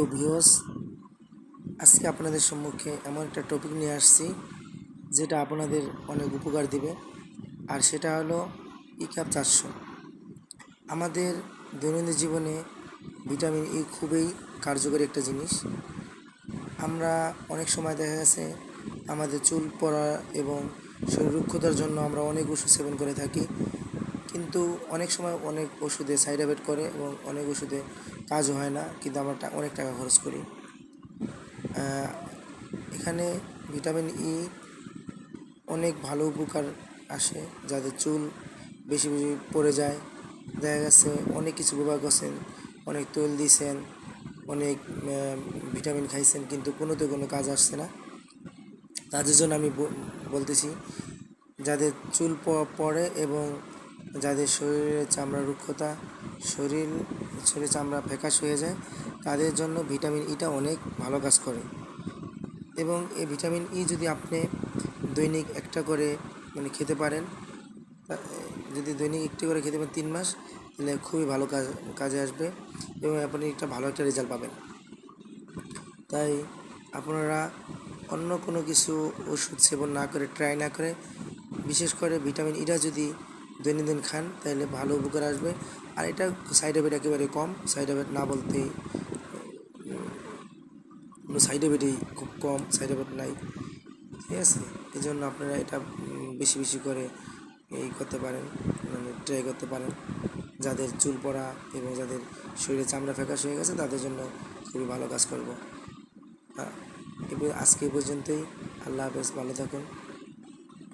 তো ভিউয়ার্স, আজকে আপনাদের সম্মুখে এমন একটা টপিক নিয়ে আসছি যেটা আপনাদের অনেক উপকার দিবে। আর সেটা হলো ইকাপ 400। আমাদের দৈনন্দিন জীবনে ভিটামিন ই খুবই কার্যকরী একটা জিনিস। আমরা অনেক সময় দেখা গেছে আমাদের চুল পড়া এবং শরীর রুক্ষতার জন্য আমরা অনেক ওষুধ সেবন করে থাকি, কিন্তু অনেক সময় অনেক ওষুধে সাইড এফেক্ট করে এবং অনেক ওষুধে কাজও হয় না, কিন্তু আমরা অনেক টাকা খরচ করি। এখানে ভিটামিন ই অনেক ভালো উপকার আসে। যাদের চুল বেশি বেশি পড়ে যায়, দেখা গেছে অনেক কিছু ব্যবহার করছেন, অনেক তেল দিয়েছেন, অনেক ভিটামিন খাইছেন, কিন্তু কোনোতে কোনো কাজ আসছে না। তাদের জন্য আমি বলতেছি, যাদের চুল পড়ে এবং যাদের শরীরে চামড়া রুক্ষতা, শরীরে চামড়া ফ্যাকাশ হয়ে যায়, তাদের জন্য ভিটামিন ইটা অনেক ভালো কাজ করে। এবং এই ভিটামিন ই যদি আপনি দৈনিক একটা করে খেতে পারেন, যদি দৈনিক একটি করে খেতে পারেন 3 মাস, তাহলে খুবই ভালো কাজে আসবে এবং আপনি একটা ভালো একটা রেজাল্ট পাবেন। তাই আপনারা অন্য কোনো কিছু ওষুধ সেবন না করে, ট্রাই না করে, বিশেষ করে ভিটামিন ইটা যদি দৈনন্দিন খান, তাহলে ভালো উপকার আসবে। আর এটা সাইড এফেক্ট একেবারে কম, সাইড এফেক্ট না বলতেই সাইড এফেক্টই খুব কম, সাইড এফেক্ট নাই, ঠিক আছে। এই জন্য আপনারা এটা বেশি বেশি করে করতে পারেন, ট্রাই করতে পারেন। যাদের চুল পড়া এবং যাদের শরীরে চামড়া ফ্যাকাশ হয়ে গেছে, তাদের জন্য খুবই ভালো কাজ করবো। আজকে এই পর্যন্তই। আল্লাহ হাফেজ, ভালো থাকুন।